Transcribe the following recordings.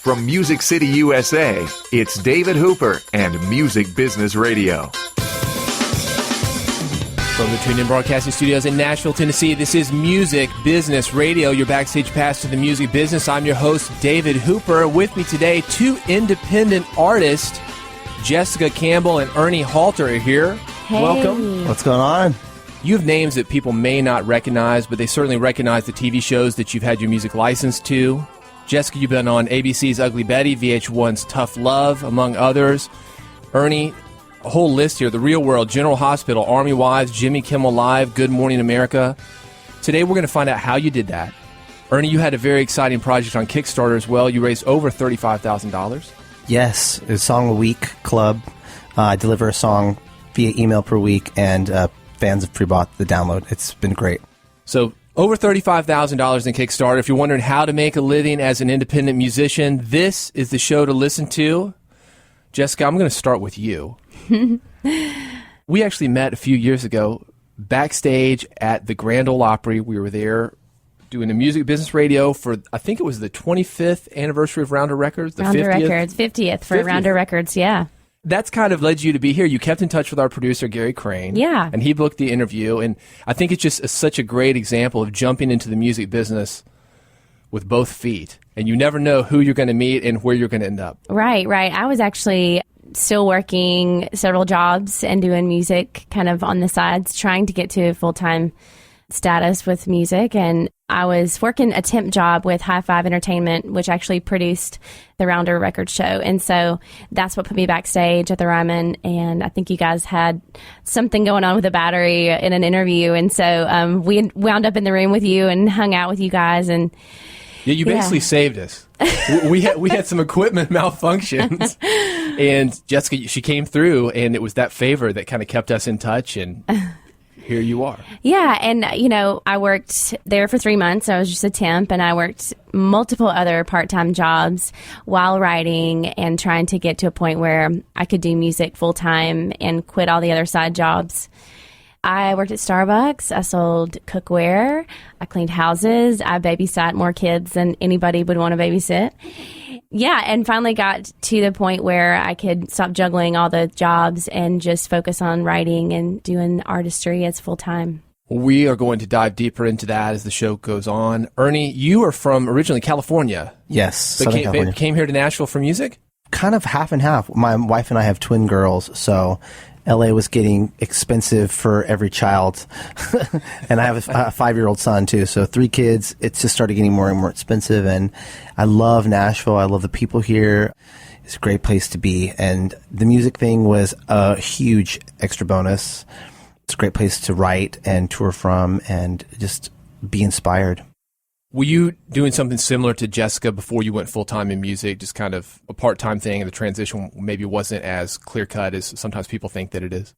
From Music City, USA, it's David Hooper and Music Business Radio. From the TuneIn Broadcasting Studios in Nashville, Tennessee, this is Music Business Radio, your backstage pass to the music business. I'm your host, David Hooper. With me today, two independent artists, Jessica Campbell and Ernie Halter are here. Hey. Welcome. What's going on? You have names that people may not recognize, but they certainly recognize the TV shows that you've had your music licensed to. Jessica, you've been on ABC's Ugly Betty, VH1's Tough Love, among others. Ernie, a whole list here: The Real World, General Hospital, Army Wives, Jimmy Kimmel Live, Good Morning America. Today we're going to find out how you did that. Ernie, you had a very exciting project on Kickstarter as well. You raised over $35,000. Yes, it's a Song a Week Club. I deliver a song via email per week, and fans have pre-bought the download. It's been great. So over $35,000 in Kickstarter. If you're wondering how to make a living as an independent musician, this is the show to listen to. Jessica, I'm going to start with you. We actually met a few years ago backstage at the Grand Ole Opry. We were there doing a music business radio for, I think it was the 25th anniversary of Rounder Records. The Rounder 50th? Records, 50th for 50th. Rounder Records, yeah. That's kind of led you to be here. You kept in touch with our producer, Gary Crane. Yeah. And he booked the interview. And I think it's just such a great example of jumping into the music business with both feet. And you never know who you're going to meet and where you're going to end up. Right. I was actually still working several jobs and doing music kind of on the sides, trying to get to a full-time status with music. And I was working a temp job with High Five Entertainment, which actually produced the Rounder Records show. And so that's what put me backstage at the Ryman. And I think you guys had something going on with the battery in an interview. And so we wound up in the room with you and hung out with you guys. And yeah, you basically saved us. We had some equipment malfunctions, and Jessica, she came through, and it was that favor that kind of kept us in touch, and here you are. Yeah, and I worked there for 3 months. I was just a temp, and I worked multiple other part-time jobs while writing and trying to get to a point where I could do music full-time and quit all the other side jobs. I worked at Starbucks. I sold cookware. I cleaned houses. I babysat more kids than anybody would want to babysit. Yeah, and finally got to the point where I could stop juggling all the jobs and just focus on writing and doing artistry as full-time. We are going to dive deeper into that as the show goes on. Ernie, you are from originally California. Yes, Southern California. Came here to Nashville for music? Kind of half and half. My wife and I have twin girls, so LA was getting expensive for every child. And I have a 5-year-old son too, so 3 kids. It just started getting more and more expensive, and I love Nashville. I love the people here. It's a great place to be, and the music thing was a huge extra bonus. It's a great place to write and tour from and just be inspired. Were you doing something similar to Jessica before you went full-time in music, just kind of a part-time thing, and the transition maybe wasn't as clear-cut as sometimes people think that it is?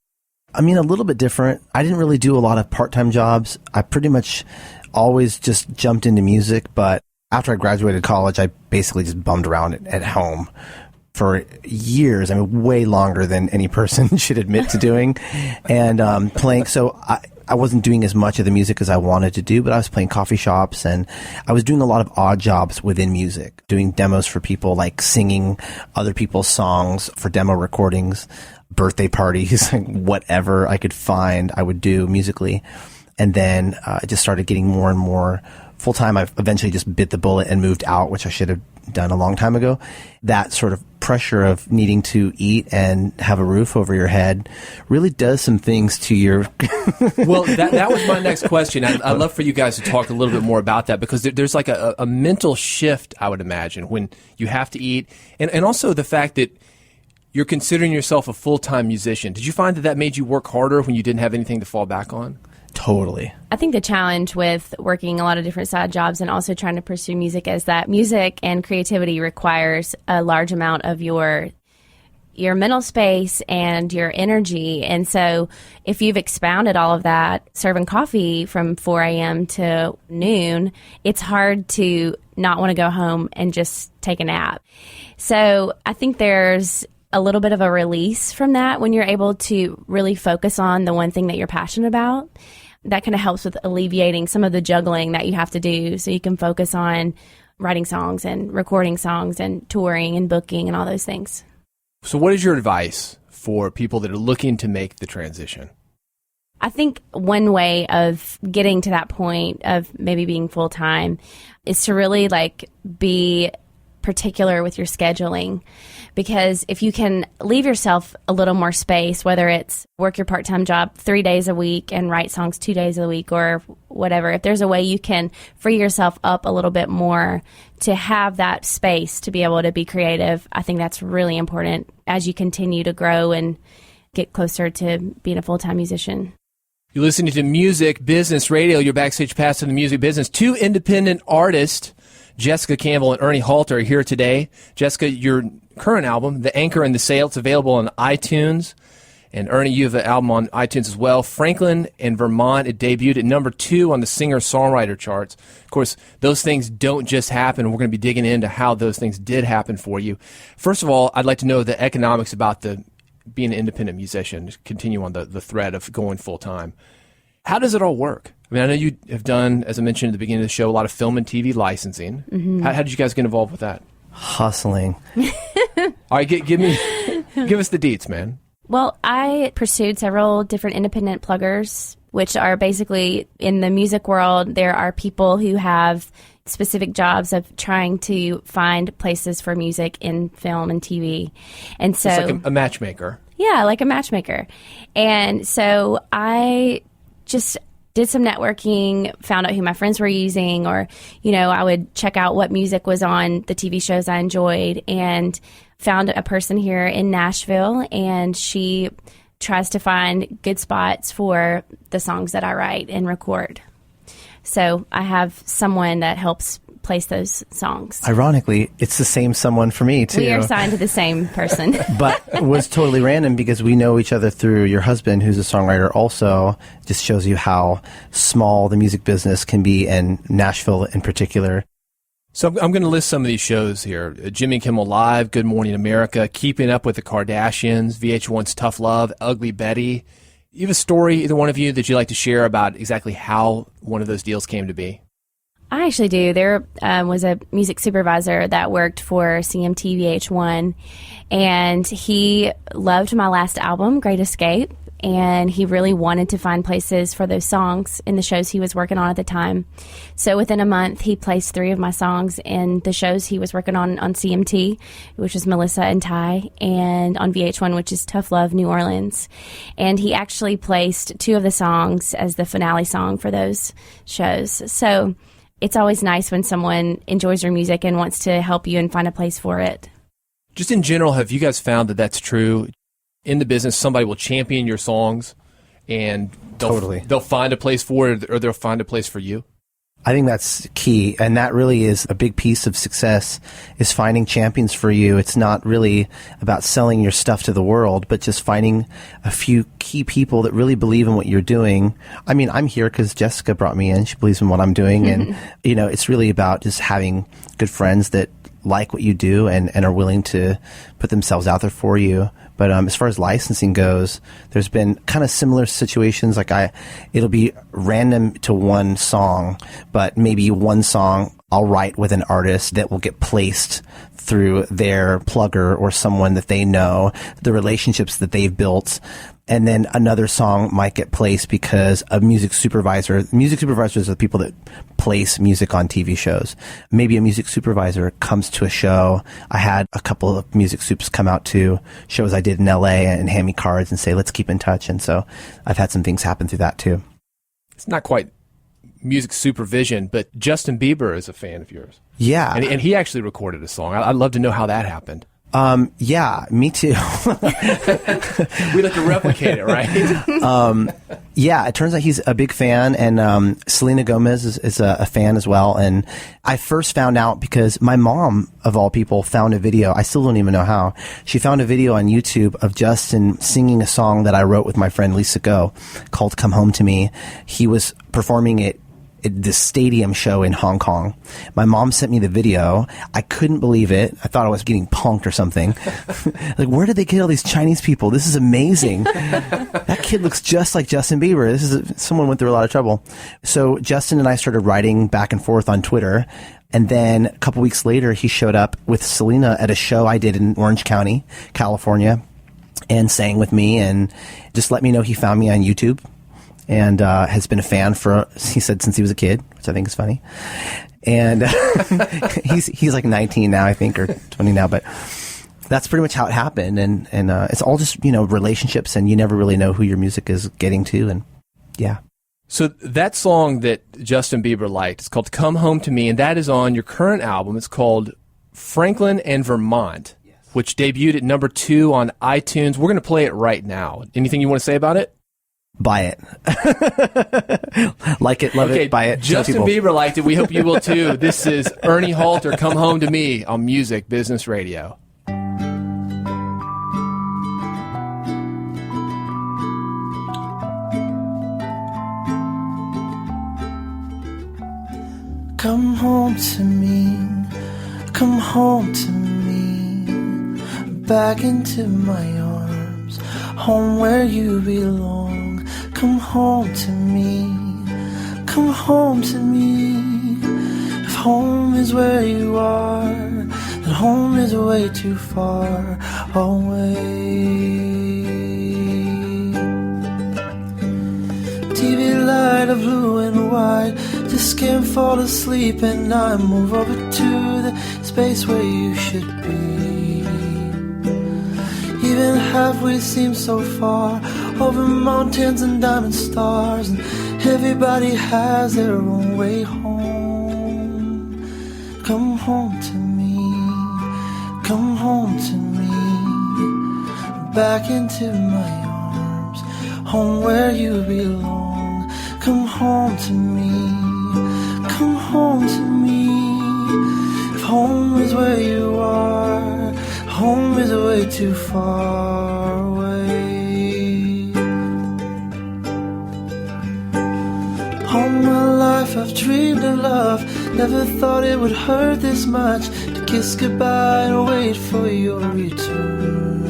I mean, a little bit different. I didn't really do a lot of part-time jobs. I pretty much always just jumped into music, but after I graduated college, I basically just bummed around at home for years. I mean, way longer than any person should admit to doing, and playing. So I wasn't doing as much of the music as I wanted to do, but I was playing coffee shops, and I was doing a lot of odd jobs within music, doing demos for people, like singing other people's songs for demo recordings, birthday parties, whatever I could find, I would do musically. And then I just started getting more and more full-time. I eventually just bit the bullet and moved out, which I should have done a long time ago. That sort of pressure of needing to eat and have a roof over your head really does some things to your... Well, that was my next question. I'd love for you guys to talk a little bit more about that, because there's like a mental shift, I would imagine, when you have to eat. And also the fact that you're considering yourself a full-time musician. Did you find that made you work harder when you didn't have anything to fall back on? Totally. I think the challenge with working a lot of different side jobs and also trying to pursue music is that music and creativity requires a large amount of your mental space and your energy. And so if you've expounded all of that, serving coffee from 4 a.m. to noon, it's hard to not want to go home and just take a nap. So I think there's a little bit of a release from that when you're able to really focus on the one thing that you're passionate about. That kind of helps with alleviating some of the juggling that you have to do, so you can focus on writing songs and recording songs and touring and booking and all those things. So what is your advice for people that are looking to make the transition? I think one way of getting to that point of maybe being full-time is to really be particular with your scheduling, because if you can leave yourself a little more space, whether it's work your part-time job 3 days a week and write songs 2 days a week or whatever, if there's a way you can free yourself up a little bit more to have that space to be able to be creative, I think that's really important as you continue to grow and get closer to being a full-time musician. You're listening to Music Business Radio, your backstage pass to the music business. Two independent artists, Jessica Campbell and Ernie Halter, are here today. Jessica, your current album, The Anchor and the Sail, it's available on iTunes. And Ernie, you have an album on iTunes as well. Franklin and Vermont, it debuted at number 2 on the singer-songwriter charts. Of course, those things don't just happen. We're going to be digging into how those things did happen for you. First of all, I'd like to know the economics about being an independent musician. Just continue on the thread of going full-time. How does it all work? I mean, I know you have done, as I mentioned at the beginning of the show, a lot of film and TV licensing. Mm-hmm. How did you guys get involved with that? Hustling. All right, give us the deets, man. Well, I pursued several different independent pluggers, which are basically, in the music world, there are people who have specific jobs of trying to find places for music in film and TV. And so, it's like a matchmaker. Yeah, like a matchmaker. And so I just did some networking, found out who my friends were using, or, I would check out what music was on the TV shows I enjoyed, and found a person here in Nashville, and she tries to find good spots for the songs that I write and record. So I have someone that helps place those songs. Ironically, it's the same someone for me, too. We are signed to the same person. But it was totally random because we know each other through your husband, who's a songwriter also. Just shows you how small the music business can be, in Nashville in particular. So I'm going to list some of these shows here. Jimmy Kimmel Live, Good Morning America, Keeping Up with the Kardashians, VH1's Tough Love, Ugly Betty. You have a story, either one of you, that you'd like to share about exactly how one of those deals came to be? I actually do. There was a music supervisor that worked for CMT VH1, and he loved my last album, Great Escape, and he really wanted to find places for those songs in the shows he was working on at the time. So within a month, he placed 3 of my songs in the shows he was working on CMT, which is Melissa and Ty, and on VH1, which is Tough Love, New Orleans. And he actually placed 2 of the songs as the finale song for those shows. So it's always nice when someone enjoys your music and wants to help you and find a place for it. Just in general, have you guys found that that's true? In the business, somebody will champion your songs, and they'll find a place for it, or they'll find a place for you? I think that's key, and that really is a big piece of success, is finding champions for you. It's not really about selling your stuff to the world, but just finding a few key people that really believe in what you're doing. I mean, I'm here because Jessica brought me in. She believes in what I'm doing, and it's really about just having good friends that like what you do and are willing to put themselves out there for you. But as far as licensing goes, there's been kind of similar situations. It'll be random to one song, but maybe one song I'll write with an artist that will get placed through their plugger or someone that they know, the relationships that they've built. And then another song might get placed because a music supervisor. Music supervisors are the people that place music on TV shows. Maybe a music supervisor comes to a show. I had a couple of music supes come out to shows I did in LA and hand me cards and say, let's keep in touch. And so I've had some things happen through that too. It's not quite music supervision, but Justin Bieber is a fan of yours. Yeah. And he actually recorded a song. I'd love to know how that happened. Yeah, me too. We'd like to replicate it, right? Yeah, it turns out he's a big fan, and Selena Gomez is a fan as well. And I first found out because my mom, of all people, found a video. I still don't even know how. She found a video on YouTube of Justin singing a song that I wrote with my friend Lisa Go called Come Home to Me. He was performing it at this stadium show in Hong Kong. My mom sent me the video. I couldn't believe it. I thought I was getting punked or something. Like, where did they get all these Chinese people? This is amazing. That kid looks just like Justin Bieber. Someone went through a lot of trouble. So Justin and I started writing back and forth on Twitter. And then a couple weeks later, he showed up with Selena at a show I did in Orange County, California, and sang with me and just let me know he found me on YouTube and has been a fan he said, since he was a kid, which I think is funny. And he's like 19 now, I think, or 20 now, but that's pretty much how it happened. And it's all just, relationships, and you never really know who your music is getting to. And yeah. So that song that Justin Bieber liked, it's called Come Home to Me, and that is on your current album. It's called Franklin and Vermont, which debuted at number 2 on iTunes. We're going to play it right now. Anything you want to say about it? Buy it. Like it, love it, buy it. Justin Bieber liked it. We hope you will too. This is Ernie Halter, Come Home to Me on Music Business Radio. Come home to me, come home to me, back into my arms, home where you belong. Come home to me, come home to me. If home is where you are, then home is way too far away. TV light of blue and white, just can't fall asleep, and I move over to the space where you should be. Even halfway seems so far, over mountains and diamond stars, and everybody has their own way home. Come home to me, come home to me, back into my arms, home where you belong. Come home to me, come home to me. If home is where you are, home is way too far away. All my life I've dreamed of love, never thought it would hurt this much to kiss goodbye and wait for your return.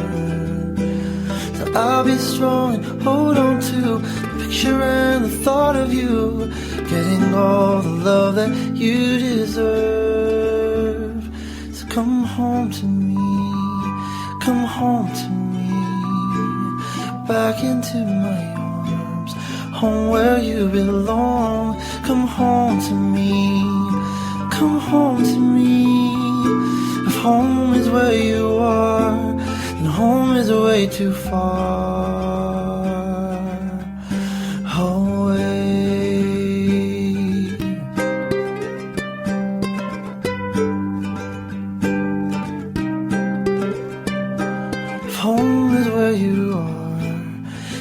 So I'll be strong and hold on to picture and the thought of you getting all the love that you deserve. So come home to me, come home to me, back into my arms, home where you belong. Come home to me, come home to me. If home is where you are, then home is way too far away. If home is where you are,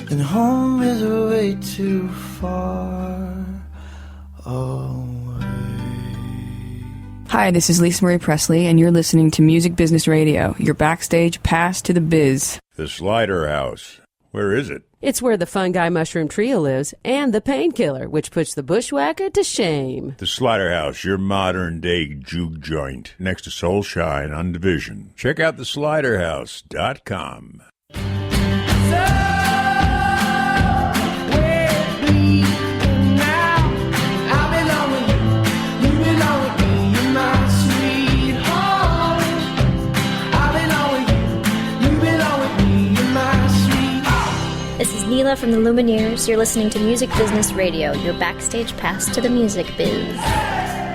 then home is way too far away. Hi, this is Lisa Marie Presley, and you're listening to Music Business Radio, your backstage pass to the biz. The Slider House. Where is it? It's where the fungi mushroom trio lives, and the painkiller, which puts the bushwhacker to shame. The Slider House, your modern-day juke joint, next to Soul Shine on Division. Check out thesliderhouse.com. This is Neela from the Lumineers. You're listening to Music Business Radio, your backstage pass to the music biz.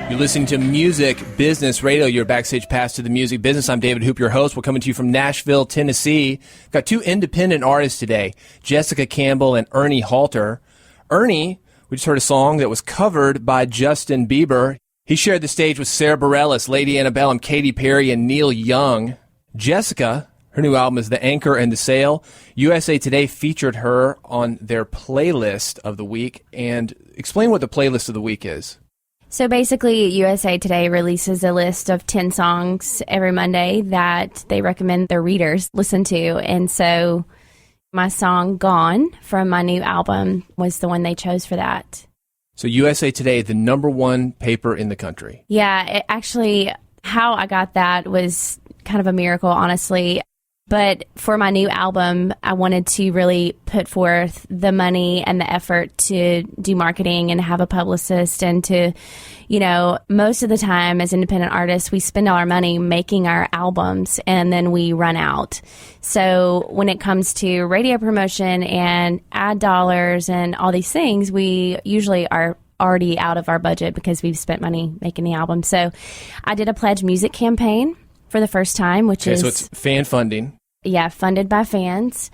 You're listening to Music Business Radio, your backstage pass to the music business. I'm David Hoop, your host. We're coming to you from Nashville, Tennessee. Got 2 independent artists today, Jessica Campbell and Ernie Halter. Ernie, we just heard a song that was covered by Justin Bieber. He shared the stage with Sara Bareilles, Lady Antebellum, Katy Perry, and Neil Young. Jessica, her new album is The Anchor and the Sail. USA Today featured her on their playlist of the week. And explain what the playlist of the week is. So basically, USA Today releases a list of 10 songs every Monday that they recommend their readers listen to. And so my song Gone from my new album was the one they chose for that. So USA Today, the #1 paper in the country. Yeah, actually, how I got that was kind of a miracle, honestly. But for my new album, I wanted to really put forth the money and the effort to do marketing and have a publicist and to, most of the time as independent artists, we spend all our money making our albums and then we run out. So when it comes to radio promotion and ad dollars and all these things, we usually are already out of our budget because we've spent money making the album. So I did a Pledge Music campaign for the first time, which is... so it's fan funding. Yeah, funded by fans.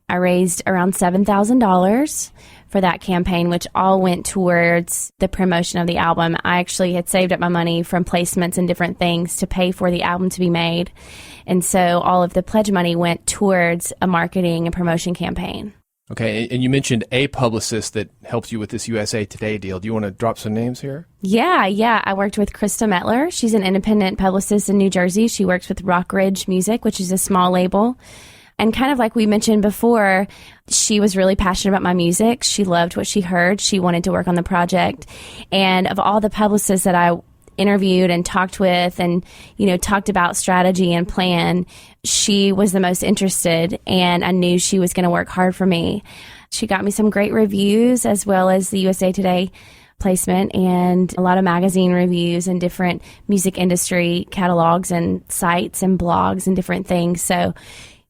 I raised around $7,000 for that campaign, which all went towards the promotion of the album. I actually had saved up my money from placements and different things to pay for the album to be made. And so all of the pledge money went towards a marketing and promotion campaign. Okay, and you mentioned a publicist that helped you with this USA Today deal. Do you want to drop some names here? Yeah. I worked with Krista Metler. She's an independent publicist in New Jersey. She works with Rock Ridge Music, which is a small label. And kind of like we mentioned before, she was really passionate about my music. She loved what she heard. She wanted to work on the project. And of all the publicists that I interviewed and talked with and, talked about strategy and plan, she was the most interested, and I knew she was going to work hard for me. She got me some great reviews as well as the USA Today placement and a lot of magazine reviews and different music industry catalogs and sites and blogs and different things. So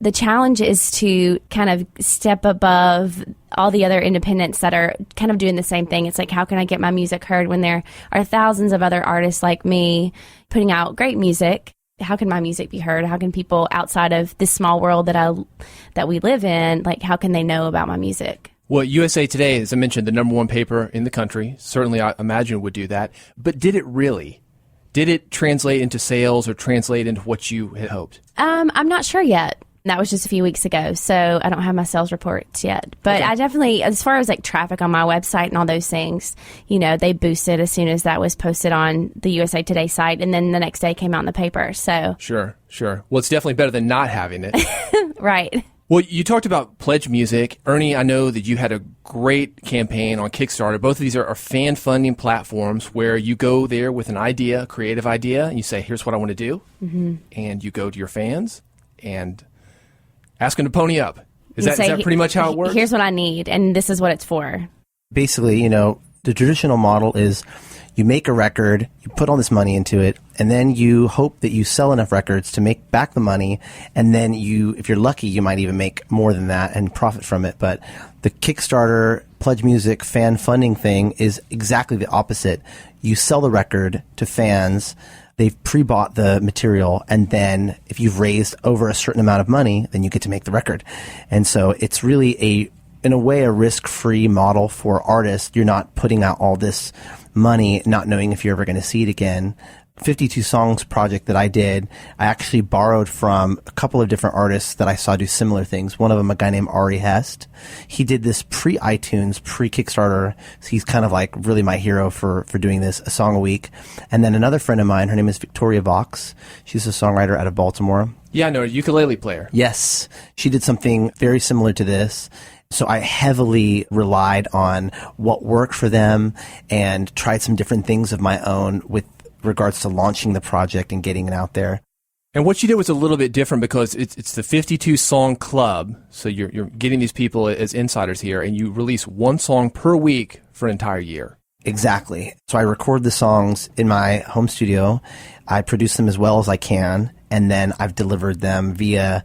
the challenge is to kind of step above all the other independents that are kind of doing the same thing. It's like, how can I get my music heard when there are thousands of other artists like me putting out great music? How can my music be heard? How can people outside of this small world that we live in, like, how can they know about my music? Well, USA Today, as I mentioned, the number one paper in the country. Certainly, I imagine would do that. But did it really? Did it translate into sales or translate into what you had hoped? I'm not sure yet. That was just a few weeks ago, so I don't have my sales reports yet. But okay. I definitely, as far as like traffic on my website and all those things, they boosted as soon as that was posted on the USA Today site, and then the next day came out in the paper. So Sure. Well, it's definitely better than not having it. Right. Well, you talked about Pledge Music. Ernie, I know that you had a great campaign on Kickstarter. Both of these are fan funding platforms where you go there with an idea, a creative idea, and you say, here's what I want to do. Mm-hmm. And you go to your fans and ask them to pony up. Is that pretty much how it works? Here's what I need, and this is what it's for. Basically, the traditional model is you make a record, you put all this money into it, and then you hope that you sell enough records to make back the money, and then if you're lucky, you might even make more than that and profit from it. But the Kickstarter, Pledge Music, fan funding thing is exactly the opposite. You sell the record to fans. They've pre-bought the material, and then if you've raised over a certain amount of money, then you get to make the record. And so it's really in a way, a risk-free model for artists. You're not putting out all this money, not knowing if you're ever going to see it again. 52 Songs project that I did, I actually borrowed from a couple of different artists that I saw do similar things. One of them, a guy named Ari Hest. He did this pre-iTunes, pre-Kickstarter. So he's kind of like really my hero for doing this, a song a week. And then another friend of mine, her name is Victoria Vox. She's a songwriter out of Baltimore. Yeah, I know, a ukulele player. Yes. She did something very similar to this. So I heavily relied on what worked for them and tried some different things of my own with regards to launching the project and getting it out there. And what you did was a little bit different because it's the 52 song club. So you're getting these people as insiders here, and you release one song per week for an entire year. Exactly. So I record the songs in my home studio. I produce them as well as I can, and then I've delivered them via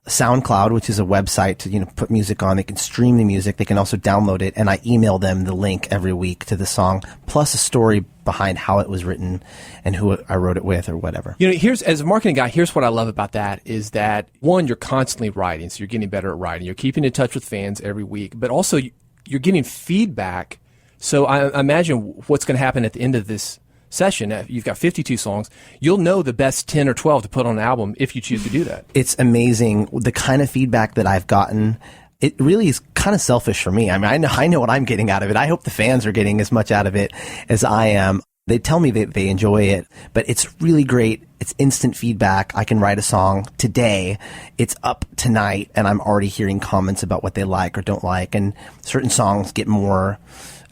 SoundCloud, which is a website to put music on. They can stream the music. They can also download it, and I email them the link every week to the song, plus a story behind how it was written and who I wrote it with or whatever. As a marketing guy, here's what I love about that is that, one, you're constantly writing, so you're getting better at writing. You're keeping in touch with fans every week, but also you're getting feedback. So I imagine what's going to happen at the end of this session. You've got 52 songs. You'll know the best 10 or 12 to put on an album if you choose to do that. It's amazing the kind of feedback that I've gotten. It really is kind of selfish for me. I mean, I know what I'm getting out of it. I hope the fans are getting as much out of it as I am. They tell me that they enjoy it, but it's really great. It's instant feedback. I can write a song today. It's up tonight, and I'm already hearing comments about what they like or don't like. And certain songs get more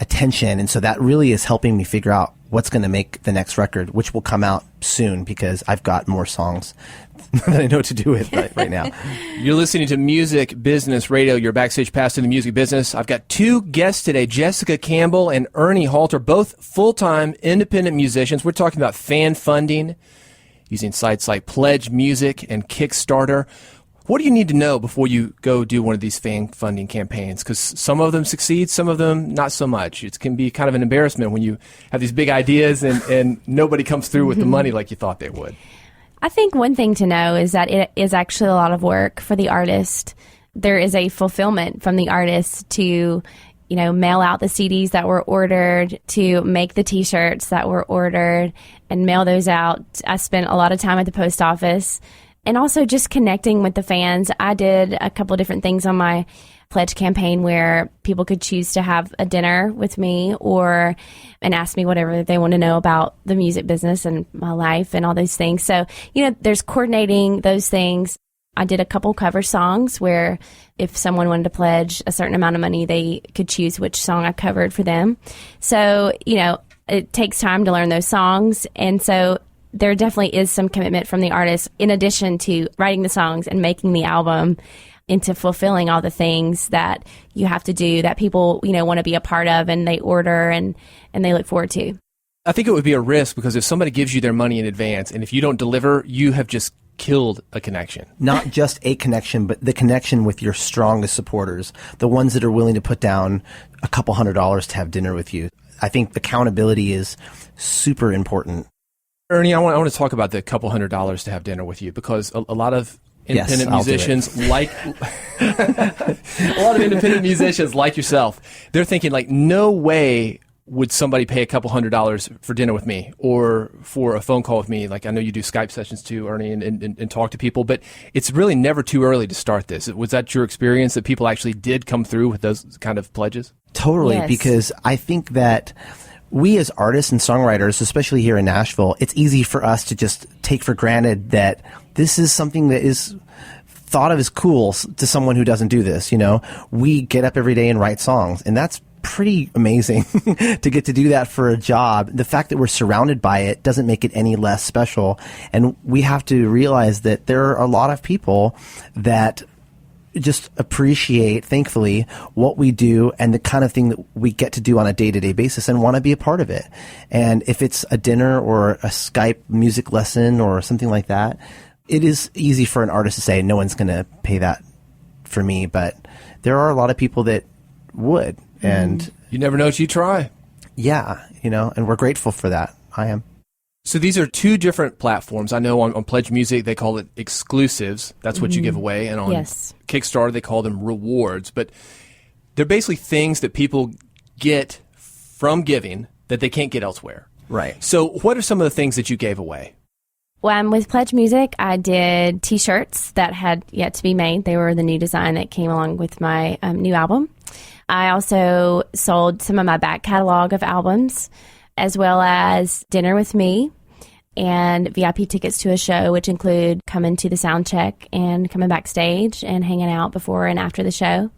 attention. And so that really is helping me figure out what's going to make the next record, which will come out soon because I've got more songs that I know what to do with right now. You're listening to Music Business Radio, your backstage pass to the music business. I've got two guests today, Jessica Campbell and Ernie Halter, both full-time independent musicians. We're talking about fan funding using sites like Pledge Music and Kickstarter. What do you need to know before you go do one of these fan funding campaigns? Because some of them succeed, some of them not so much. It can be kind of an embarrassment when you have these big ideas and nobody comes through with the money like you thought they would. I think one thing to know is that it is actually a lot of work for the artist. There is a fulfillment from the artist to, mail out the CDs that were ordered, to make the T-shirts that were ordered and mail those out. I spent a lot of time at the post office. And also just connecting with the fans. I did a couple of different things on my Pledge campaign where people could choose to have a dinner with me and ask me whatever they want to know about the music business and my life and all those things. So, there's coordinating those things. I did a couple cover songs where if someone wanted to pledge a certain amount of money, they could choose which song I covered for them. So, it takes time to learn those songs. And so there definitely is some commitment from the artist in addition to writing the songs and making the album into fulfilling all the things that you have to do that people, want to be a part of and they order and they look forward to. I think it would be a risk because if somebody gives you their money in advance and if you don't deliver, you have just killed a connection. Not just a connection, but the connection with your strongest supporters, the ones that are willing to put down a couple $100s to have dinner with you. I think accountability is super important. Ernie, I want to talk about the couple $100s to have dinner with you because a lot of independent musicians like yourself, they're thinking like, no way would somebody pay a couple $100s for dinner with me or for a phone call with me. Like I know you do Skype sessions too, Ernie, and talk to people, but it's really never too early to start this. Was that your experience that people actually did come through with those kind of pledges? Totally, Yes. because I think that we as artists and songwriters, especially here in Nashville, it's easy for us to just take for granted that this is something that is thought of as cool to someone who doesn't do this. We get up every day and write songs, and that's pretty amazing to get to do that for a job. The fact that we're surrounded by it doesn't make it any less special. And we have to realize that there are a lot of people that just appreciate, thankfully, what we do and the kind of thing that we get to do on a day-to-day basis and want to be a part of it. And if it's a dinner or a Skype music lesson or something like that, it is easy for an artist to say, no one's going to pay that for me. But there are a lot of people that would. And you never know till you try. Yeah, and we're grateful for that. I am. So these are two different platforms. I know on Pledge Music, they call it exclusives. That's what you give away. And on Kickstarter, they call them rewards. But they're basically things that people get from giving that they can't get elsewhere. Right. So what are some of the things that you gave away? Well, with Pledge Music, I did T-shirts that had yet to be made. They were the new design that came along with my new album. I also sold some of my back catalog of albums, as well as dinner with me and VIP tickets to a show, which include coming to the sound check and coming backstage and hanging out before and after the show.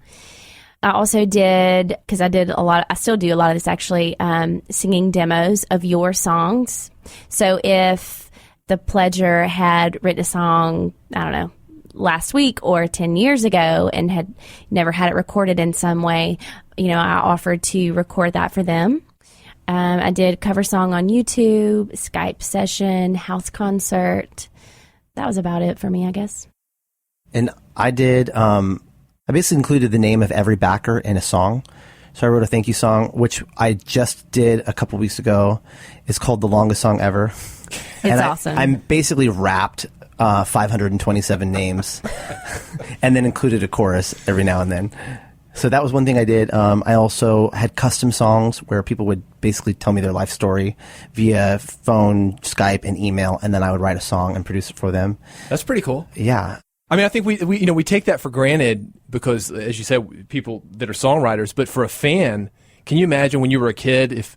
I also did, because I still do a lot of this actually, singing demos of your songs. So if the pledger had written a song, I don't know, last week or 10 years ago and had never had it recorded in some way, I offered to record that for them. I did cover song on YouTube, Skype session, house concert. That was about it for me, I guess. And I did, I basically included the name of every backer in a song. So I wrote a thank you song, which I just did a couple weeks ago. It's called The Longest Song Ever. It's awesome. I'm basically rapped 527 names and then included a chorus every now and then. So that was one thing I did. I also had custom songs where people would basically tell me their life story via phone, Skype, and email, and then I would write a song and produce it for them. That's pretty cool. Yeah. I mean, I think we take that for granted because, as you said, people that are songwriters. But for a fan, can you imagine when you were a kid if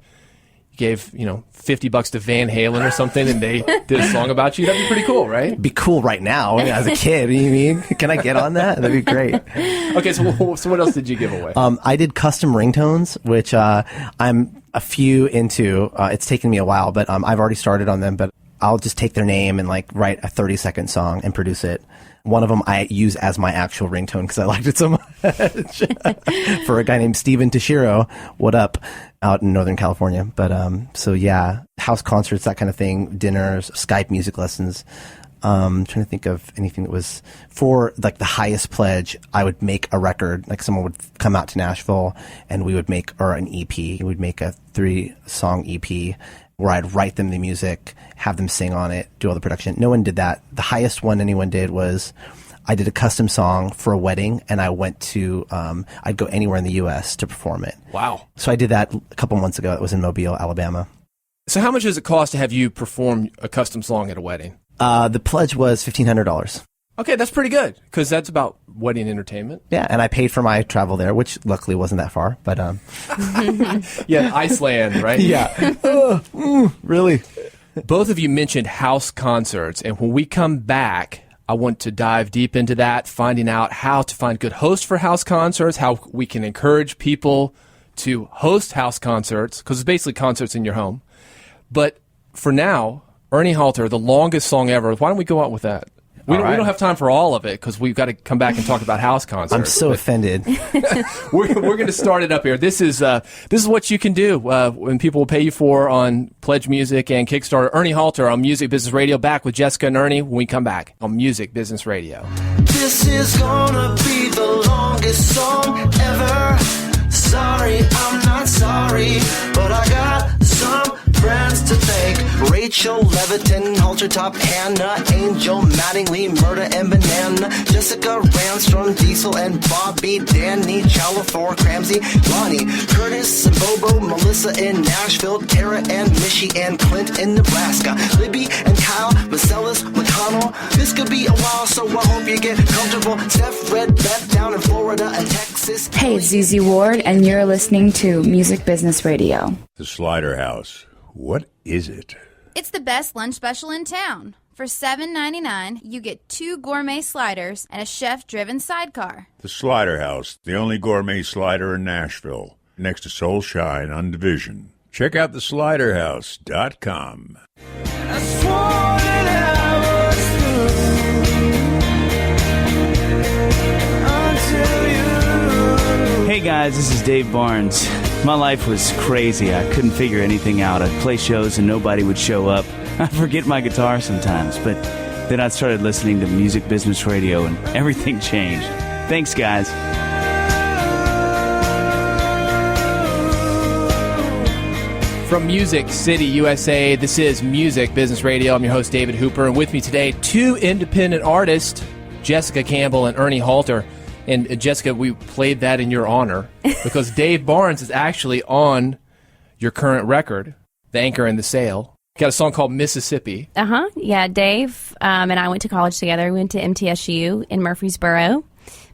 gave, $50 to Van Halen or something and they did a song about you, that'd be pretty cool, right? Be cool right now as a kid. You mean? Can I get on that? That'd be great. Okay, so what else did you give away? I did custom ringtones, which I'm a few into. It's taken me a while, but I've already started on them. But I'll just take their name and write a 30-second song and produce it. One of them I use as my actual ringtone because I liked it so much. For a guy named Steven Toshiro, what up, out in Northern California. But so yeah, house concerts, that kind of thing, dinners, Skype music lessons. Trying to think of anything that was for the highest pledge. I would make a record, someone would come out to Nashville and we would make, or an EP. We would make a 3-song EP where I'd write them the music, have them sing on it, do all the production. No one did that. The highest one anyone did was I did a custom song for a wedding, and I went to I'd go anywhere in the U.S. to perform it. Wow. So I did that a couple months ago. It was in Mobile, Alabama. So how much does it cost to have you perform a custom song at a wedding? The pledge was $1,500. Okay, that's pretty good, because that's about wedding entertainment. Yeah, and I paid for my travel there, which luckily wasn't that far. But yeah, Iceland, right? Yeah. Really? Both of you mentioned house concerts, and when we come back, I want to dive deep into that, finding out how to find good hosts for house concerts, how we can encourage people to host house concerts, because it's basically concerts in your home. But for now, Ernie Halter, the longest song ever. Why don't we go out with that? We don't have time for all of it because we've got to come back and talk about house concerts. I'm so offended. We're going to start it up here. This is what you can do when people will pay you for on Pledge Music and Kickstarter. Ernie Halter on Music Business Radio, back with Jessica and Ernie when we come back on Music Business Radio. This is gonna be the longest song ever. Sorry, I'm not sorry, but I got some friends to thank. Rachel, Leviton, Halter Top, Hannah, Angel, Mattingly, Murda, and Banana, Jessica, Ramstrom, Diesel, and Bobby, Danny, Chalathor, Cramsey, Lonnie, Curtis, and Bobo, Melissa in Nashville, Tara and Mishy and Clint in Nebraska, Libby and Kyle, Marcellus, McConnell. This could be a while, so I hope you get comfortable. Steph, Red, Beth down in Florida and Texas. Hey, it's ZZ Ward, and you're listening to Music Business Radio. The Slider House. What is it? It's the best lunch special in town. For $7.99, you get 2 gourmet sliders and a chef-driven sidecar. The Slider House, the only gourmet slider in Nashville, next to Soul Shine on Division. Check out thesliderhouse.com. I swore that I was through until you. Hey guys, this is Dave Barnes. My life was crazy. I couldn't figure anything out. I'd play shows and nobody would show up. I'd forget my guitar sometimes, but then I started listening to Music Business Radio and everything changed. Thanks, guys. From Music City, USA, this is Music Business Radio. I'm your host, David Hooper, and with me today, 2 independent artists, Jessica Campbell and Ernie Halter. And Jessica, we played that in your honor because Dave Barnes is actually on your current record, The Anchor and the Sail. You got a song called Mississippi. Yeah, Dave and I went to college together. We went to MTSU in Murfreesboro,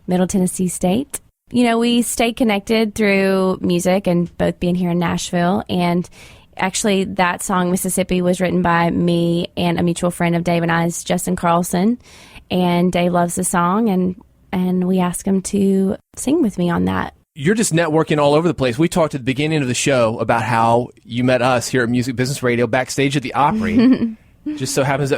Middle Tennessee State. We stayed connected through music and both being here in Nashville. And actually, that song, Mississippi, was written by me and a mutual friend of Dave and I's, Justin Carlson. And Dave loves the song, and we asked him to sing with me on that. You're just networking all over the place. We talked at the beginning of the show about how you met us here at Music Business Radio backstage at the Opry. Just so happens,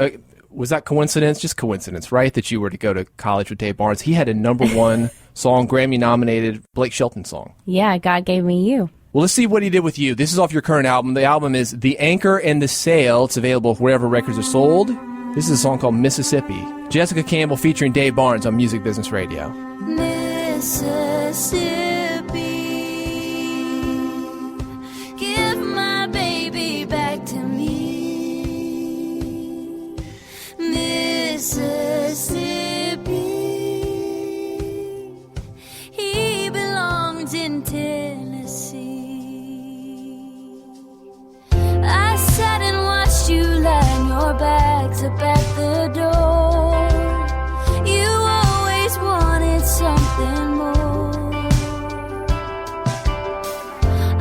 was that coincidence? Just coincidence, right? That you were to go to college with Dave Barnes. He had a #1 song, Grammy-nominated Blake Shelton song. Yeah, God Gave Me You. Well, let's see what he did with you. This is off your current album. The album is The Anchor and the Sail. It's available wherever records are sold. This is a song called Mississippi. Jessica Campbell featuring Dave Barnes on Music Business Radio. Mississippi, give my baby back to me. Mississippi, he belongs in Tennessee. I sat and watched you line your bags up at the door. You always wanted something more.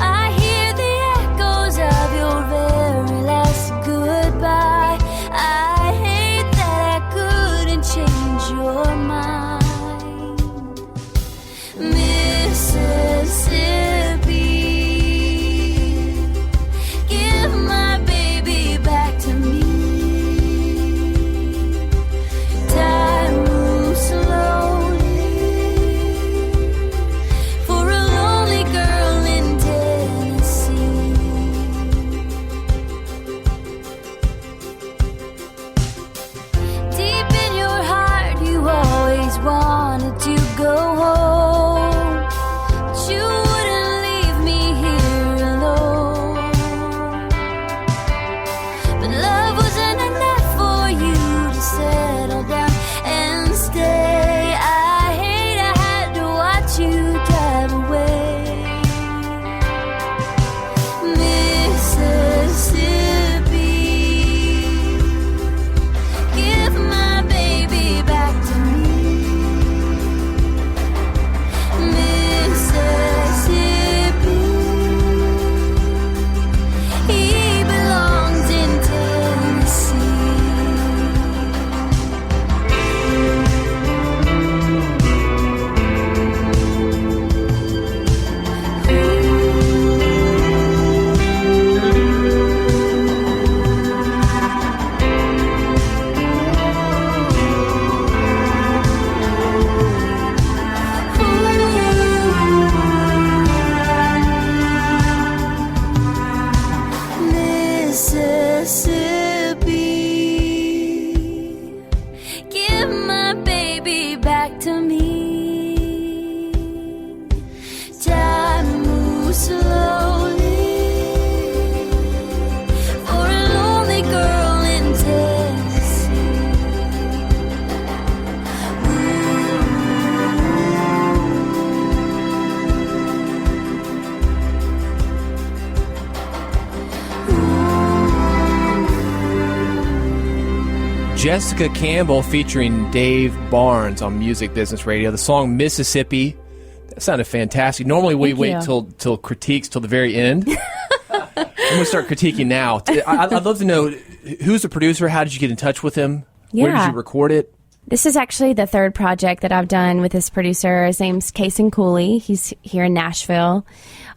I hear the echoes of your wanted to go home, but you wouldn't leave me here alone. But love wasn't enough for you to settle down and stay. I hate I had to watch you drive away. Jessica Campbell featuring Dave Barnes on Music Business Radio. The song Mississippi. That sounded fantastic. Normally we wait till critiques till the very end. I'm going to start critiquing now. I'd love to know, who's the producer? How did you get in touch with him? Yeah. Where did you record it? This is actually the third project that I've done with this producer. His name's Kason Cooley. He's here in Nashville.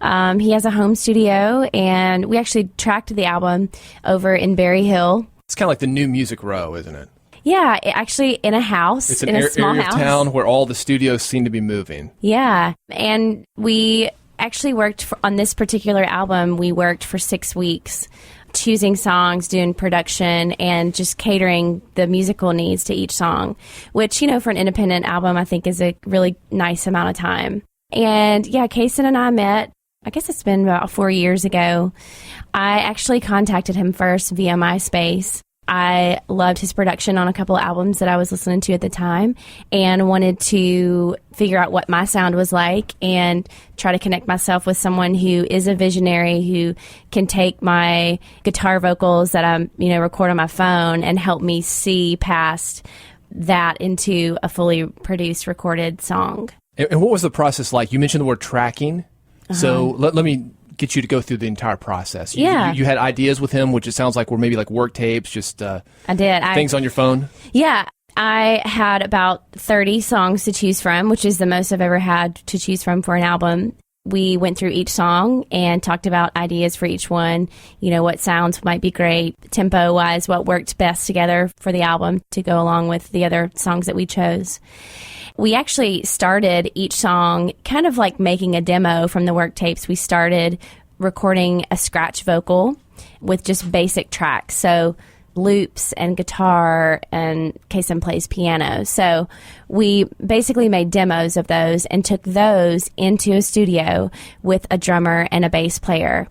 He has a home studio, and we actually tracked the album over in Berry Hill. It's kind of like the new Music Row, isn't it? Yeah, actually in a house, it's an in a small area house. of town where all the studios seem to be moving. Yeah, and we actually worked on this particular album. We worked for 6 weeks, choosing songs, doing production, and just catering the musical needs to each song, which, you know, for an independent album, I think is a really nice amount of time. And yeah, Kason and I met, I guess it's been about 4 years ago. I actually contacted him first via MySpace. I loved his production on a couple of albums that I was listening to at the time and wanted to figure out what my sound was like and try to connect myself with someone who is a visionary, who can take my guitar vocals that I, record on my phone and help me see past that into a fully produced, recorded song. And what was the process like? You mentioned the word tracking. So let me get you to go through the entire process. You had ideas with him, which it sounds like were maybe like work tapes, just I did. Things on your phone? Yeah. I had about 30 songs to choose from, which is the most I've ever had to choose from for an album. We went through each song and talked about ideas for each one, what sounds might be great, tempo-wise, what worked best together for the album to go along with the other songs that we chose. We actually started each song kind of like making a demo from the work tapes. We started recording a scratch vocal with just basic tracks. So loops and guitar, and Kason plays piano. So we basically made demos of those and took those into a studio with a drummer and a bass player.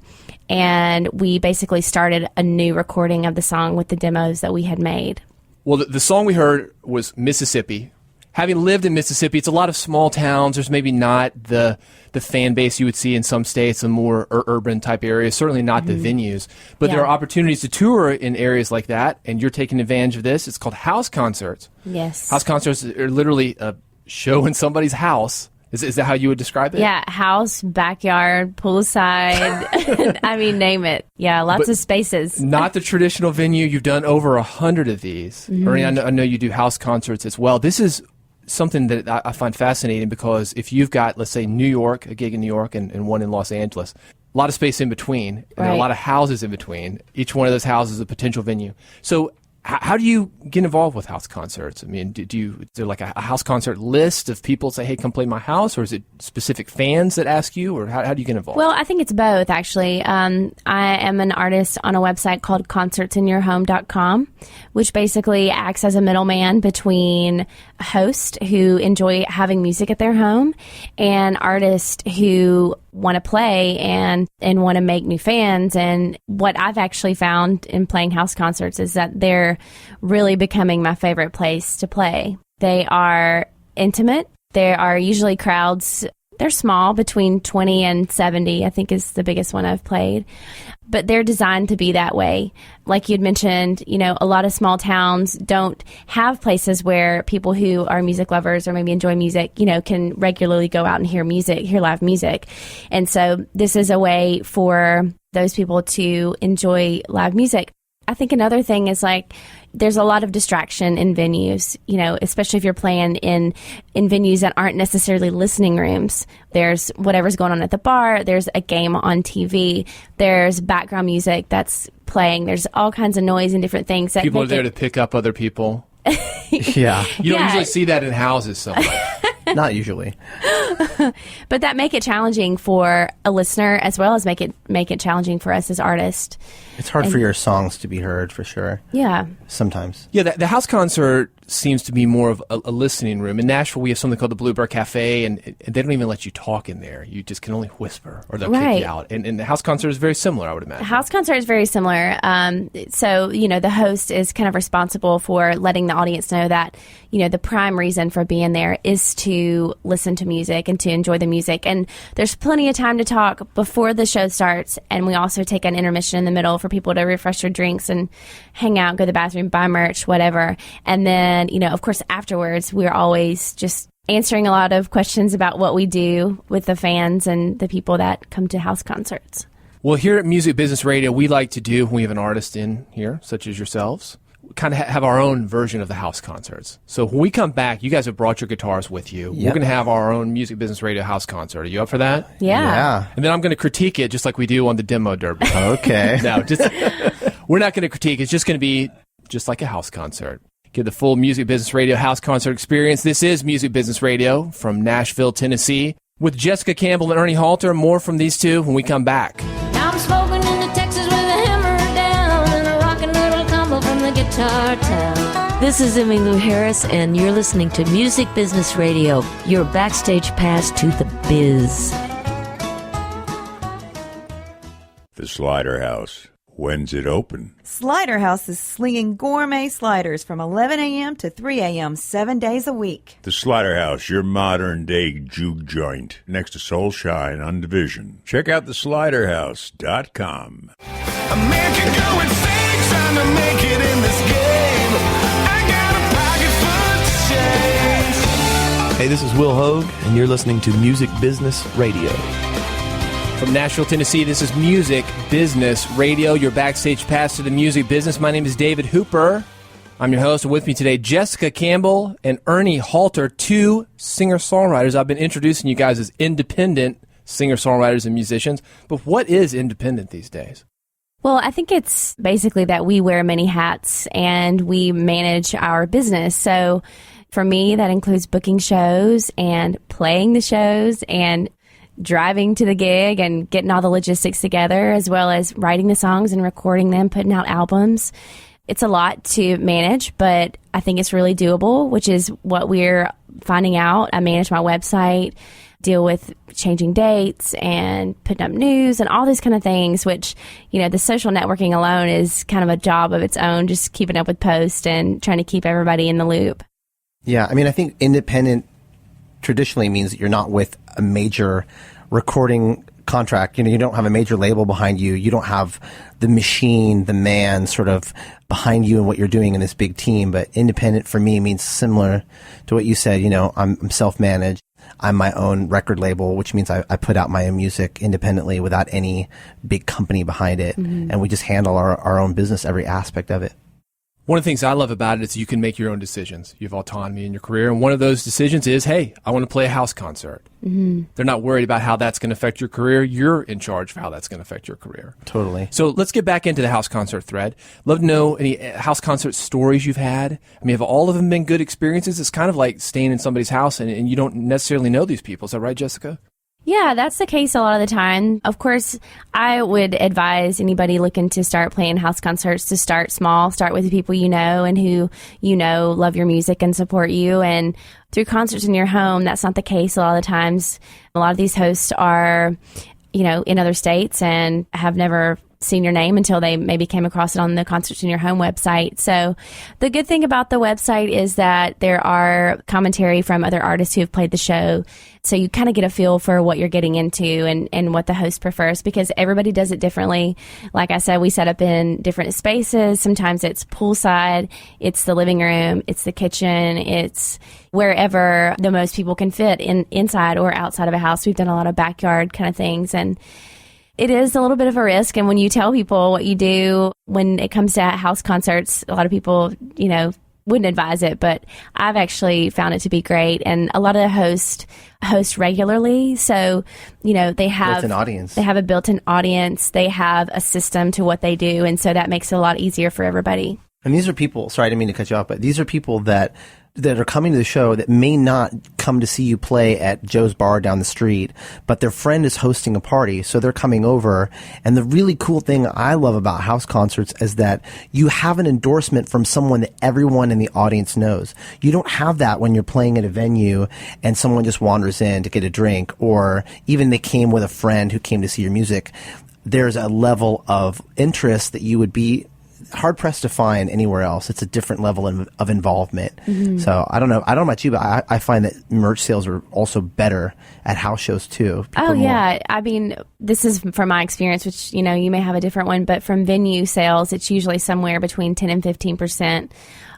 And we basically started a new recording of the song with the demos that we had made. Well, the song we heard was Mississippi. Having lived in Mississippi, it's a lot of small towns. There's maybe not the fan base you would see in some states, and more urban type areas, certainly not the venues. But there are opportunities to tour in areas like that, and you're taking advantage of this. It's called house concerts. Yes. House concerts are literally a show in somebody's house. Is that how you would describe it? Yeah, house, backyard, poolside. I mean, name it. Yeah, lots of spaces. Not the traditional venue. You've done over 100 of these. Ernie, I know you do house concerts as well. This is something that I find fascinating, because if you've got, let's say, New York, a gig in New York and one in Los Angeles, a lot of space in between, and a lot of houses in between. Each one of those houses is a potential venue. So How do you get involved with house concerts? I mean, is there like a house concert list of people say, hey, come play my house? Or is it specific fans that ask you? Or how do you get involved? Well, I think it's both, actually. I am an artist on a website called concertsinyourhome.com, which basically acts as a middleman between hosts who enjoy having music at their home and artists who want to play and want to make new fans. And what I've actually found in playing house concerts is that they're really becoming my favorite place to play. They are intimate. There are usually crowds. They're small, between 20 and 70, I think is the biggest one I've played. But they're designed to be that way. Like you'd mentioned, a lot of small towns don't have places where people who are music lovers or maybe enjoy music, can regularly go out and hear live music. And so this is a way for those people to enjoy live music. I think another thing is there's a lot of distraction in venues, especially if you're playing in venues that aren't necessarily listening rooms. There's whatever's going on at the bar. There's a game on TV. There's background music that's playing. There's all kinds of noise and different things. That people are there to pick up other people. Yeah. You don't usually see that in houses so much. Not usually. But that make it challenging for a listener as well as make it challenging for us as artists. It's hard for your songs to be heard, for sure. Yeah. Sometimes. Yeah, the house concert seems to be more of a listening room. In Nashville, we have something called the Bluebird Cafe, and they don't even let you talk in there. You just can only whisper, or they'll kick you out. And the house concert is very similar, I would imagine. House concert is very similar. So, the host is kind of responsible for letting the audience know that, the prime reason for being there is to listen to music and to enjoy the music. And there's plenty of time to talk before the show starts, and we also take an intermission in the middle for people to refresh their drinks and hang out, go to the bathroom, buy merch, whatever. And then, of course, afterwards, we're always just answering a lot of questions about what we do with the fans and the people that come to house concerts. Well, here at Music Business Radio, we like to do, when we have an artist in here, such as yourselves, kind of have our own version of the house concerts. So when we come back, you guys have brought your guitars with you. Yep. We're going to have our own Music Business Radio house concert. Are you up for that? Yeah. And then I'm going to critique it just like we do on the demo derby. Okay. No, we're not going to critique. It's just going to be just like a house concert. Get the full Music Business Radio house concert experience. This is Music Business Radio from Nashville, Tennessee, with Jessica Campbell and Ernie Halter. More from these two when we come back. Now I'm smoking in the Texas with a hammer down and a rockin' little combo from the guitar town. This is Emmylou Harris, and you're listening to Music Business Radio, your backstage pass to the biz. The Slider House. When's it open? Slider House is slinging gourmet sliders from 11 a.m. to 3 a.m. 7 days a week. The Slider House, your modern-day juke joint, next to Soul Shine on Division. Check out thesliderhouse.com. A man can go insane trying to make it in this game. I got a pocket full of change. Hey, this is Will Hogue, and you're listening to Music Business Radio. From Nashville, Tennessee, this is Music Business Radio, your backstage pass to the music business. My name is David Hooper. I'm your host, and with me today, Jessica Campbell and Ernie Halter, two singer-songwriters. I've been introducing you guys as independent singer-songwriters and musicians, but what is independent these days? Well, I think it's basically that we wear many hats and we manage our business. So for me, that includes booking shows and playing the shows and driving to the gig and getting all the logistics together, as well as writing the songs and recording them, putting out albums. It's a lot to manage, but I think it's really doable, which is what we're finding out. I manage my website, deal with changing dates and putting up news and all these kind of things, which, the social networking alone is kind of a job of its own, just keeping up with posts and trying to keep everybody in the loop. Yeah, I think independent traditionally means that you're not with a major recording contract. You don't have a major label behind you. You don't have the machine, the man sort of behind you and what you're doing in this big team. But independent for me means similar to what you said. I'm self-managed. I'm my own record label, which means I put out my own music independently without any big company behind it. Mm-hmm. And we just handle our own business, every aspect of it. One of the things I love about it is you can make your own decisions. You have autonomy in your career. And one of those decisions is, hey, I want to play a house concert. Mm-hmm. They're not worried about how that's going to affect your career. You're in charge of how that's going to affect your career. Totally. So let's get back into the house concert thread. Love to know any house concert stories you've had. I mean, have all of them been good experiences? It's kind of like staying in somebody's house and you don't necessarily know these people. Is that right, Jessica? Yeah, that's the case a lot of the time. Of course, I would advise anybody looking to start playing house concerts to start small, start with the people you know and who you know love your music and support you. And through concerts in your home, that's not the case a lot of the times. A lot of these hosts are, you know, in other states and have never seen your name until they maybe came across it on the Concerts in Your Home website. So the good thing about the website is that there are commentary from other artists who have played the show. So you kind of get a feel for what you're getting into and what the host prefers, because everybody does it differently. Like I said, we set up in different spaces. Sometimes it's poolside, it's the living room, it's the kitchen, it's wherever the most people can fit inside or outside of a house. We've done a lot of backyard kind of things, and it is a little bit of a risk. And when you tell people what you do when it comes to house concerts, a lot of people, you know, wouldn't advise it, but I've actually found it to be great. And a lot of hosts host regularly. So, you know, they have built-in audience. They have a built-in audience. They have a system to what they do. And so that makes it a lot easier for everybody. And these are people, sorry, I didn't mean to cut you off, but these are people that are coming to the show that may not come to see you play at Joe's Bar down the street, but their friend is hosting a party, so they're coming over. And the really cool thing I love about house concerts is that you have an endorsement from someone that everyone in the audience knows. You don't have that when you're playing at a venue and someone just wanders in to get a drink, or even they came with a friend who came to see your music. There's a level of interest that you would be hard-pressed to find anywhere else. It's a different level of involvement. Mm-hmm. So I don't know about you, but I find that merch sales are also better at house shows too. Oh, yeah. I mean, this is from my experience, which, you know, you may have a different one, but from venue sales, it's usually somewhere between 10 and 15%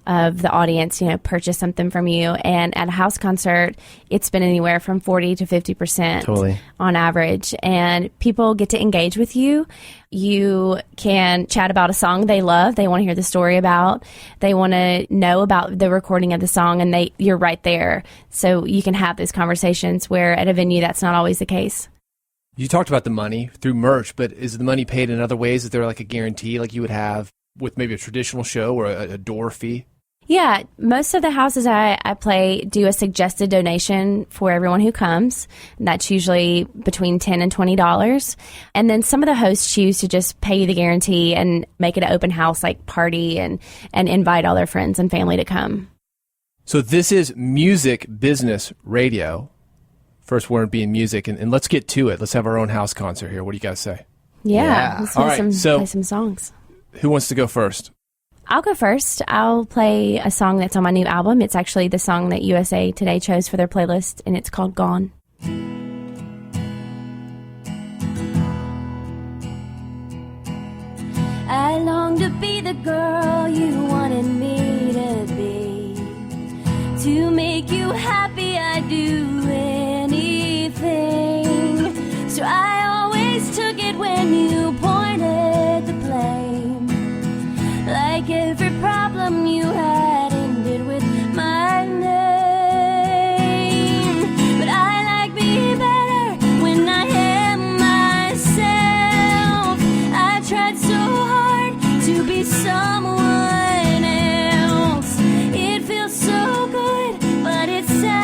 of the audience, you know, purchase something from you. And at a house concert, it's been anywhere from 40 to 50% totally on average. And people get to engage with you. You can chat about a song they love, they want to hear the story about, they want to know about the recording of the song, and you're right there. So you can have those conversations, where at a venue, that's not always the case. You talked about the money through merch, but is the money paid in other ways? Is there like a guarantee like you would have with maybe a traditional show, or a door fee? Yeah, most of the houses I play do a suggested donation for everyone who comes. That's usually between $10 and $20. And then some of the hosts choose to just pay you the guarantee and make it an open house like party and invite all their friends and family to come. So this is Music Business Radio. First word being music, and let's get to it. Let's have our own house concert here. What do you guys say? Yeah. Let's play some songs. Who wants to go first? I'll go first. I'll play a song that's on my new album. It's actually the song that USA Today chose for their playlist, and it's called Gone. I long to be the girl you wanted me to be. To make you happy, I'd do anything. So I always took it when you pointed the blame. Like every problem you had ended with my name. But I like me better when I am myself. I tried so hard to be someone else. It feels so good, but it's sad.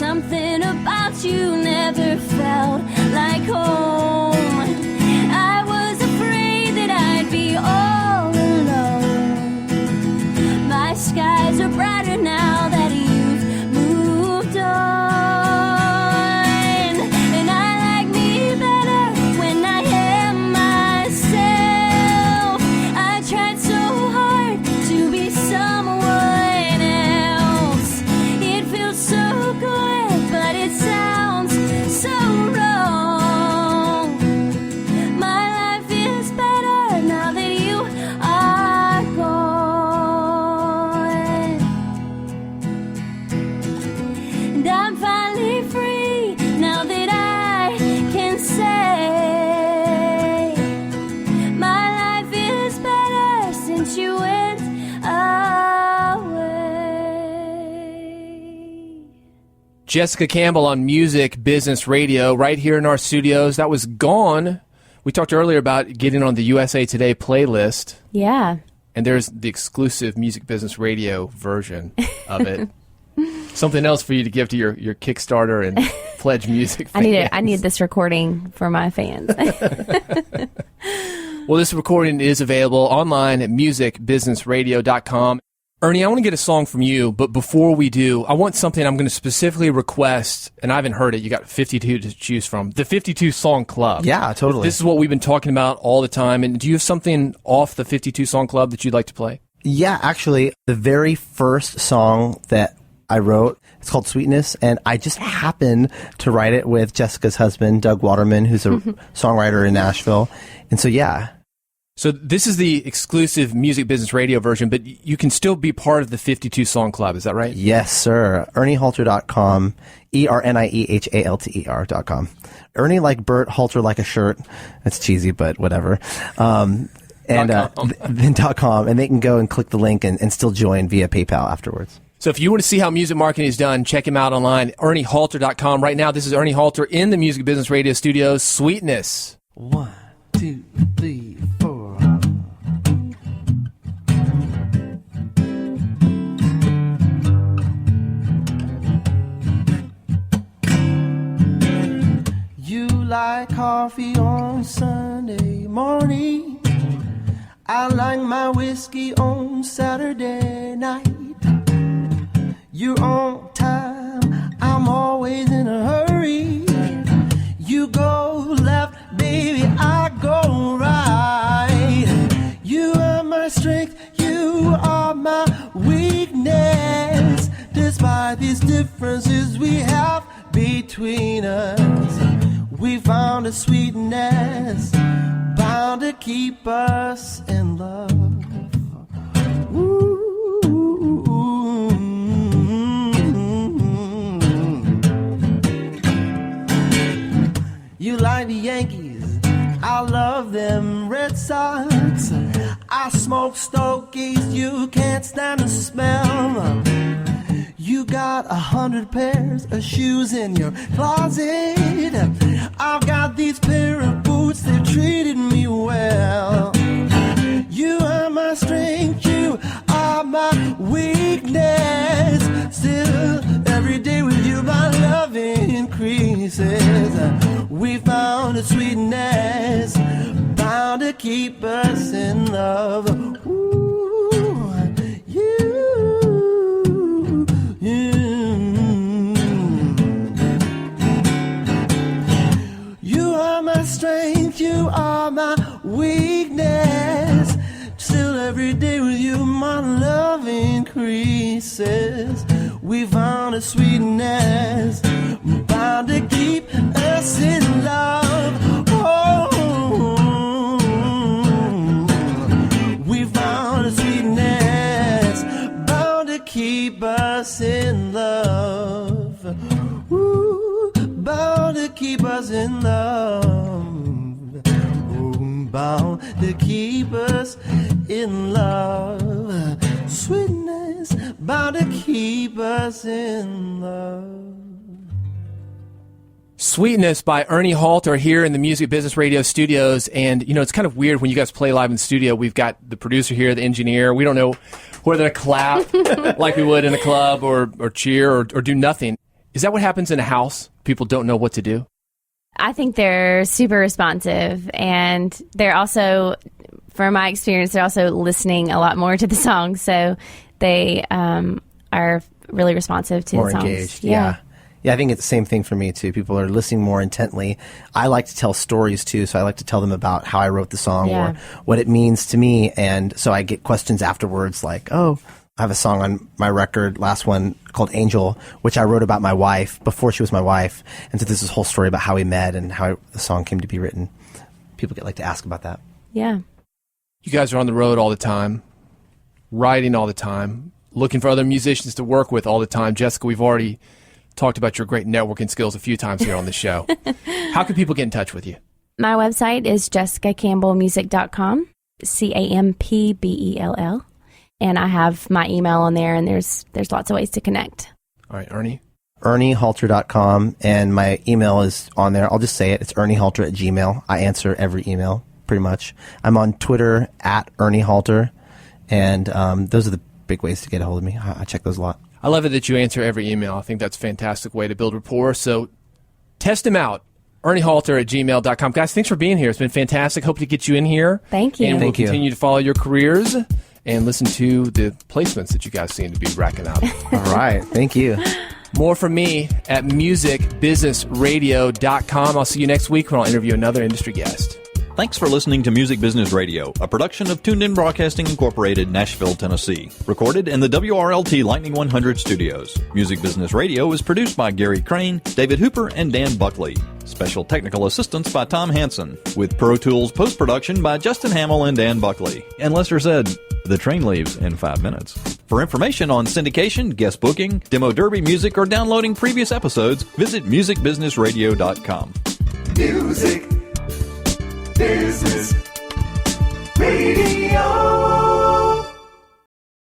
Something about you never felt like home. I was afraid that I'd be all alone. My skies are brighter now that you've moved on. And I like me better when I am myself. I tried so hard to be someone else. It feels so good, but it sounds so wrong. My life is better now that you are gone. And I'm finally free now that I can say my life is better since you went away. Jessica Campbell on Music Business Radio right here in our studios. That was Gone. We talked earlier about getting on the USA Today playlist, Yeah. and there's the exclusive Music Business Radio version of it. Something else for you to give to your Kickstarter and Pledge Music fans. I need this recording for my fans. Well, this recording is available online at musicbusinessradio.com. Ernie, I want to get a song from you, but before we do, I want something I'm going to specifically request, and I haven't heard it. You got 52 to choose from. The 52 Song Club. Yeah, totally. This is what we've been talking about all the time. And do you have something off the 52 Song Club that you'd like to play? Yeah, actually, the very first song that I wrote, it's called Sweetness, and I just happened to write it with Jessica's husband, Doug Waterman, who's a songwriter in Nashville. And so, yeah. So this is the exclusive Music Business Radio version, but you can still be part of the 52 Song Club. Is that right? Yes, sir. ErnieHalter.com, ErnieHalter.com. Ernie like Bert, Halter like a shirt. That's cheesy, but whatever. Then .com, and they can go and click the link and still join via PayPal afterwards. So if you want to see how music marketing is done, check him out online, ErnieHalter.com. Right now, this is Ernie Halter in the Music Business Radio studios. Sweetness. 1, 2, 3, 4. You like coffee on Sunday morning. I like my whiskey on Saturday night. You're on time, I'm always in a hurry. You go left, baby, I go right. You are my strength, you are my weakness. Despite these differences we have between us, we found a sweetness bound to keep us in love. Ooh. You like the Yankees, I love them Red Sox. I smoke stogies, you can't stand the smell. You got 100 pairs of shoes in your closet. I've got these pair of boots that treated me well. You are my strength, you are my weakness. Still, every day with you my love increases. We found a sweetness bound to keep us in love. Ooh, you are my strength, you are my weakness. Still every day with you my love increases. We found a sweetness bound to keep us in love. Oh, we found a sweetness bound to keep us in love. Ooh, bound to keep us in love. Ooh, bound to keep us in love. Sweetness bound to keep us in love. Sweetness by Ernie Halter here in the Music Business Radio studios. And, you know, it's kind of weird when you guys play live in the studio. We've got the producer here, the engineer. We don't know whether to clap like we would in a club or cheer or do nothing. Is that what happens in a house? People don't know what to do? I think they're super responsive, and they're also, from my experience, they're also listening a lot more to the songs, so they are really responsive to more the songs. Engaged. Yeah, I think it's the same thing for me too. People are listening more intently. I like to tell stories too, so I like to tell them about how I wrote the song or what it means to me, and so I get questions afterwards like, oh, I have a song on my record, last one, called Angel, which I wrote about my wife before she was my wife, and so there's this whole story about how we met and how the song came to be written. People like to ask about that. Yeah. You guys are on the road all the time, writing all the time, looking for other musicians to work with all the time. Jessica, we've already talked about your great networking skills a few times here on the show. How can people get in touch with you? My website is jessicacampbellmusic.com, CAMPBELL. And I have my email on there, and there's lots of ways to connect. All right, Ernie? ErnieHalter.com, and my email is on there. I'll just say it. It's ErnieHalter@gmail.com. I answer every email, pretty much. I'm on Twitter @ErnieHalter, and those are the big ways to get a hold of me. I check those a lot. I love it that you answer every email. I think that's a fantastic way to build rapport. So test him out. ErnieHalter@gmail.com. Guys, thanks for being here. It's been fantastic. Hope to get you in here. Thank you. And we'll continue to follow your careers and listen to the placements that you guys seem to be racking up. All right. Thank you. More from me at musicbusinessradio.com. I'll see you next week when I'll interview another industry guest. Thanks for listening to Music Business Radio, a production of Tuned In Broadcasting Incorporated, Nashville, Tennessee. Recorded in the WRLT Lightning 100 studios. Music Business Radio is produced by Gary Crane, David Hooper, and Dan Buckley. Special technical assistance by Tom Hansen. With Pro Tools post-production by Justin Hamill and Dan Buckley. And Lester said, the train leaves in 5 minutes. For information on syndication, guest booking, demo derby music, or downloading previous episodes, visit musicbusinessradio.com. Music Business